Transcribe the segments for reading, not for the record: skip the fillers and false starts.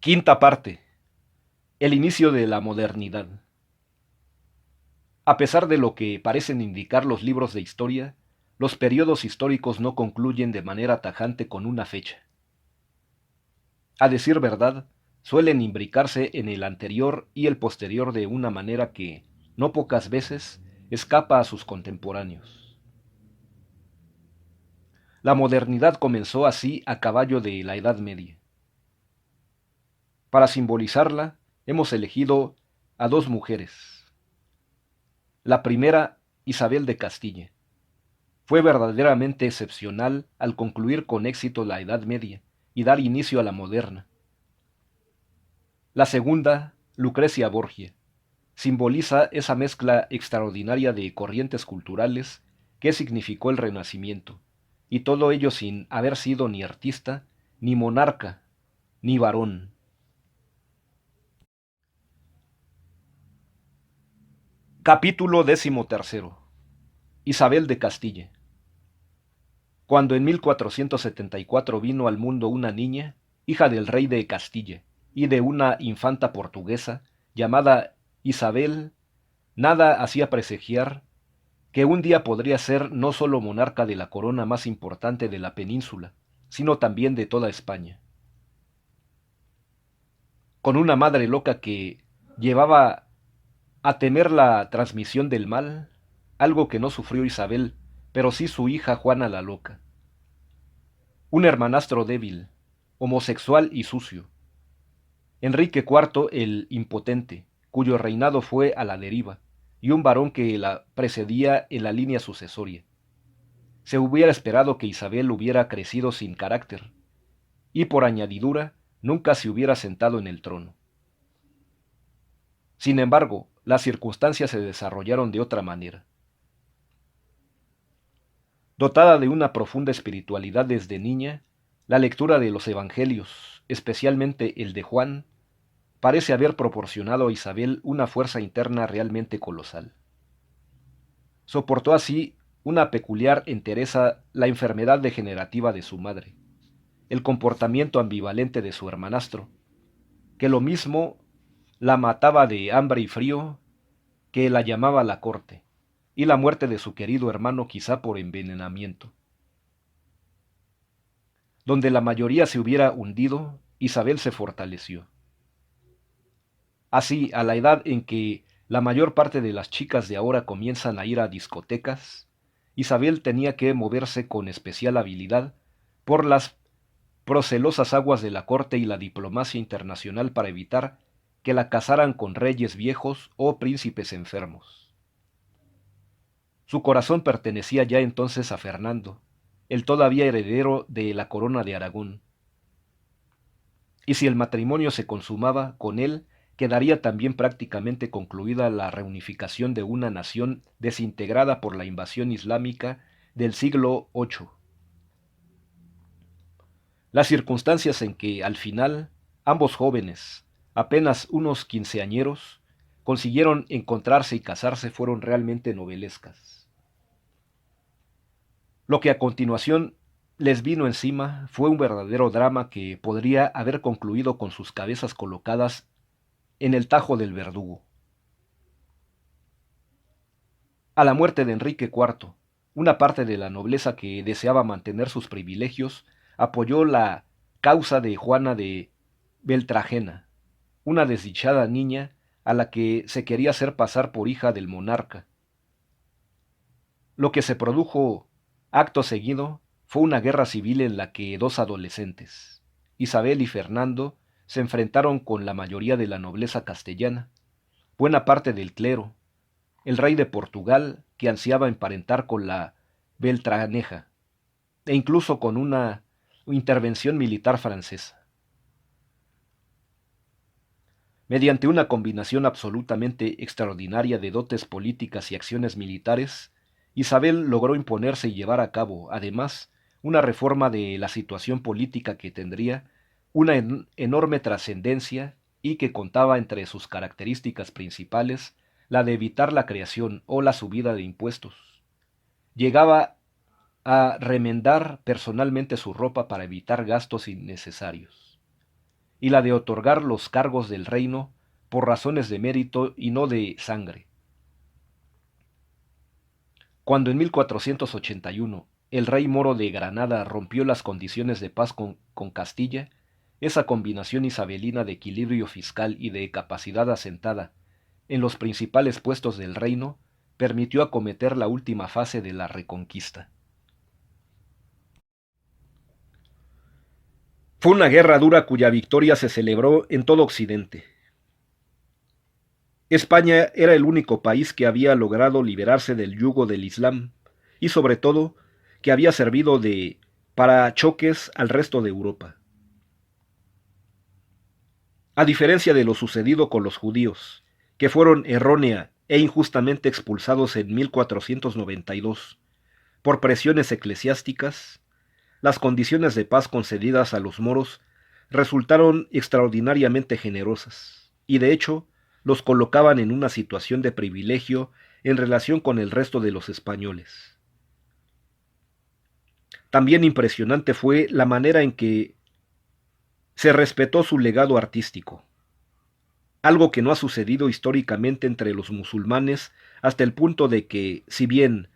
Quinta parte. El inicio de la modernidad. A pesar de lo que parecen indicar los libros de historia, los periodos históricos no concluyen de manera tajante con una fecha. A decir verdad, suelen imbricarse en el anterior y el posterior de una manera que, no pocas veces, escapa a sus contemporáneos. La modernidad comenzó así a caballo de la Edad Media. Para simbolizarla, hemos elegido a dos mujeres. La primera, Isabel de Castilla. Fue verdaderamente excepcional al concluir con éxito la Edad Media y dar inicio a la moderna. La segunda, Lucrecia Borgia, simboliza esa mezcla extraordinaria de corrientes culturales que significó el Renacimiento, y todo ello sin haber sido ni artista, ni monarca, ni varón. Capítulo 13. Isabel de Castilla. Cuando en 1474 vino al mundo una niña, hija del rey de Castilla, y de una infanta portuguesa, llamada Isabel, nada hacía presagiar que un día podría ser no solo monarca de la corona más importante de la península, sino también de toda España. Con una madre loca que llevaba a temer la transmisión del mal, algo que no sufrió Isabel, pero sí su hija Juana la Loca. Un hermanastro débil, homosexual y sucio. Enrique IV el Impotente, cuyo reinado fue a la deriva, y un varón que la precedía en la línea sucesoria. Se hubiera esperado que Isabel hubiera crecido sin carácter, y por añadidura nunca se hubiera sentado en el trono. Sin embargo, las circunstancias se desarrollaron de otra manera. Dotada de una profunda espiritualidad desde niña, la lectura de los evangelios, especialmente el de Juan, parece haber proporcionado a Isabel una fuerza interna realmente colosal. Soportó así una peculiar entereza la enfermedad degenerativa de su madre, el comportamiento ambivalente de su hermanastro, que lo mismo la mataba de hambre y frío que la llamaba a la corte, y la muerte de su querido hermano quizá por envenenamiento. Donde la mayoría se hubiera hundido, Isabel se fortaleció. Así, a la edad en que la mayor parte de las chicas de ahora comienzan a ir a discotecas, Isabel tenía que moverse con especial habilidad por las procelosas aguas de la corte y la diplomacia internacional para evitar que la casaran con reyes viejos o príncipes enfermos. Su corazón pertenecía ya entonces a Fernando, el todavía heredero de la corona de Aragón. Y si el matrimonio se consumaba con él, quedaría también prácticamente concluida la reunificación de una nación desintegrada por la invasión islámica del siglo VIII. Las circunstancias en que, al final, ambos jóvenes, apenas unos quinceañeros, consiguieron encontrarse y casarse fueron realmente novelescas. Lo que a continuación les vino encima fue un verdadero drama que podría haber concluido con sus cabezas colocadas en el tajo del verdugo. A la muerte de Enrique IV, una parte de la nobleza que deseaba mantener sus privilegios apoyó la causa de Juana de Beltragena, una desdichada niña a la que se quería hacer pasar por hija del monarca. Lo que se produjo acto seguido fue una guerra civil en la que dos adolescentes, Isabel y Fernando, se enfrentaron con la mayoría de la nobleza castellana, buena parte del clero, el rey de Portugal, que ansiaba emparentar con la Beltraneja, e incluso con una intervención militar francesa. Mediante una combinación absolutamente extraordinaria de dotes políticas y acciones militares, Isabel logró imponerse y llevar a cabo, además, una reforma de la situación política que tendría una enorme trascendencia y que contaba entre sus características principales la de evitar la creación o la subida de impuestos. Llegaba a remendar personalmente su ropa para evitar gastos innecesarios. y la de otorgar los cargos del reino por razones de mérito y no de sangre. Cuando en 1481 el rey moro de Granada rompió las condiciones de paz con Castilla, esa combinación isabelina de equilibrio fiscal y de capacidad asentada en los principales puestos del reino permitió acometer la última fase de la reconquista. Fue una guerra dura cuya victoria se celebró en todo Occidente. España era el único país que había logrado liberarse del yugo del Islam y sobre todo que había servido de parachoques al resto de Europa. A diferencia de lo sucedido con los judíos, que fueron errónea e injustamente expulsados en 1492 por presiones eclesiásticas, las condiciones de paz concedidas a los moros resultaron extraordinariamente generosas, y de hecho los colocaban en una situación de privilegio en relación con el resto de los españoles. También impresionante fue la manera en que se respetó su legado artístico, algo que no ha sucedido históricamente entre los musulmanes hasta el punto de que, si bien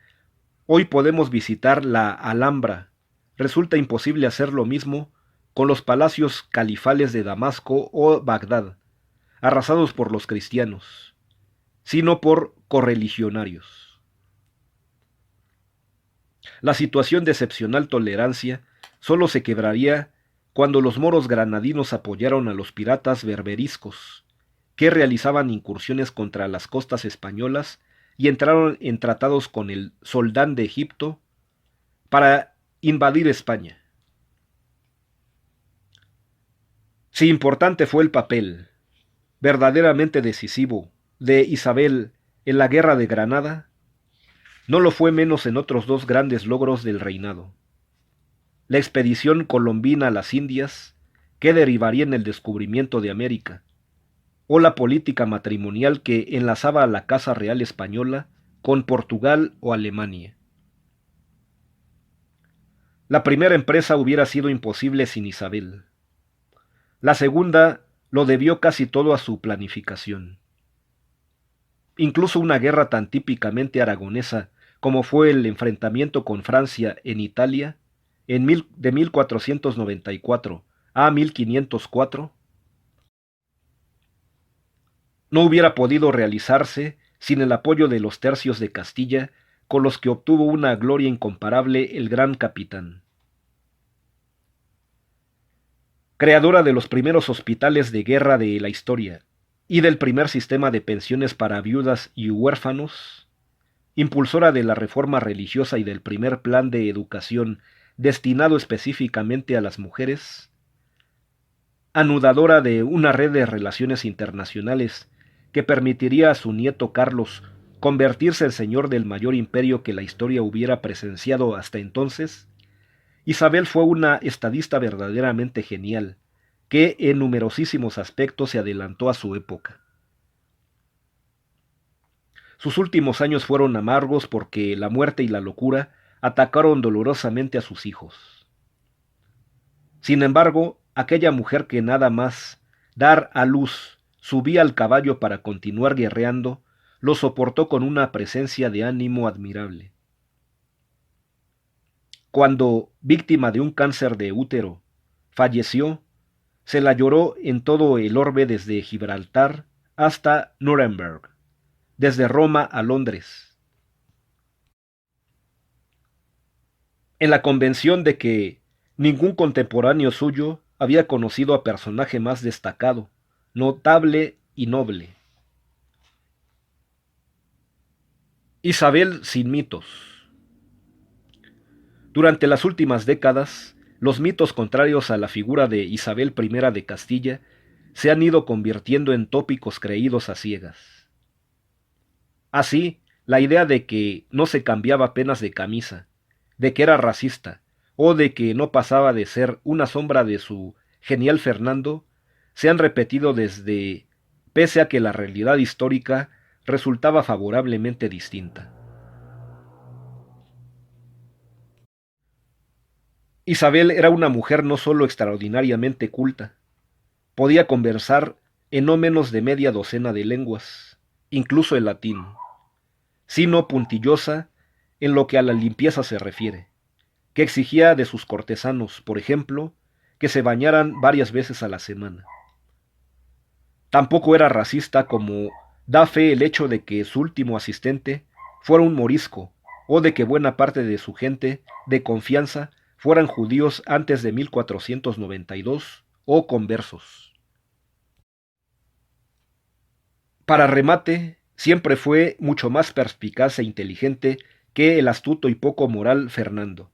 hoy podemos visitar la Alhambra, resulta imposible hacer lo mismo con los palacios califales de Damasco o Bagdad, arrasados por los cristianos, sino por correligionarios. La situación de excepcional tolerancia solo se quebraría cuando los moros granadinos apoyaron a los piratas berberiscos, que realizaban incursiones contra las costas españolas y entraron en tratados con el soldán de Egipto para invadir España. Si importante fue el papel, verdaderamente decisivo, de Isabel en la Guerra de Granada, no lo fue menos en otros dos grandes logros del reinado: la expedición colombina a las Indias, que derivaría en el descubrimiento de América, o la política matrimonial que enlazaba a la Casa Real Española con Portugal o Alemania. La primera empresa hubiera sido imposible sin Isabel. La segunda lo debió casi todo a su planificación. Incluso una guerra tan típicamente aragonesa como fue el enfrentamiento con Francia en Italia de 1494 a 1504, no hubiera podido realizarse sin el apoyo de los tercios de Castilla, con los que obtuvo una gloria incomparable el gran capitán. Creadora de los primeros hospitales de guerra de la historia y del primer sistema de pensiones para viudas y huérfanos, impulsora de la reforma religiosa y del primer plan de educación destinado específicamente a las mujeres, anudadora de una red de relaciones internacionales que permitiría a su nieto Carlos convertirse en señor del mayor imperio que la historia hubiera presenciado hasta entonces, Isabel fue una estadista verdaderamente genial, que en numerosísimos aspectos se adelantó a su época. Sus últimos años fueron amargos porque la muerte y la locura atacaron dolorosamente a sus hijos. Sin embargo, aquella mujer que nada más dar a luz subía al caballo para continuar guerreando, lo soportó con una presencia de ánimo admirable. Cuando, víctima de un cáncer de útero, falleció, se la lloró en todo el orbe desde Gibraltar hasta Nuremberg, desde Roma a Londres, en la convención de que ningún contemporáneo suyo había conocido a personaje más destacado, notable y noble. Isabel sin mitos. Durante las últimas décadas, los mitos contrarios a la figura de Isabel I de Castilla se han ido convirtiendo en tópicos creídos a ciegas. Así, la idea de que no se cambiaba apenas de camisa, de que era racista, o de que no pasaba de ser una sombra de su genial Fernando, se han repetido pese a que la realidad histórica resultaba favorablemente distinta. Isabel era una mujer no solo extraordinariamente culta, podía conversar en no menos de media docena de lenguas, incluso el latín, sino puntillosa en lo que a la limpieza se refiere, que exigía de sus cortesanos, por ejemplo, que se bañaran varias veces a la semana. Tampoco era racista, como da fe el hecho de que su último asistente fuera un morisco, o de que buena parte de su gente de confianza fueran judíos antes de 1492 o conversos. Para remate, siempre fue mucho más perspicaz e inteligente que el astuto y poco moral Fernando.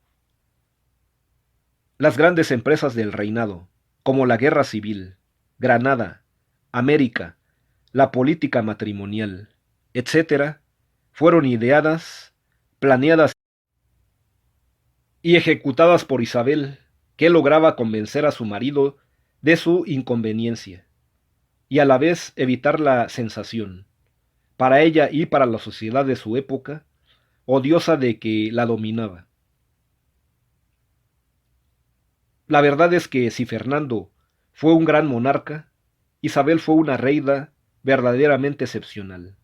Las grandes empresas del reinado, como la guerra civil, Granada, América, la política matrimonial, etc., fueron ideadas, planeadas y ejecutadas por Isabel, que lograba convencer a su marido de su inconveniencia y a la vez evitar la sensación, para ella y para la sociedad de su época, odiosa de que la dominaba. La verdad es que si Fernando fue un gran monarca, Isabel fue una reina verdaderamente excepcional.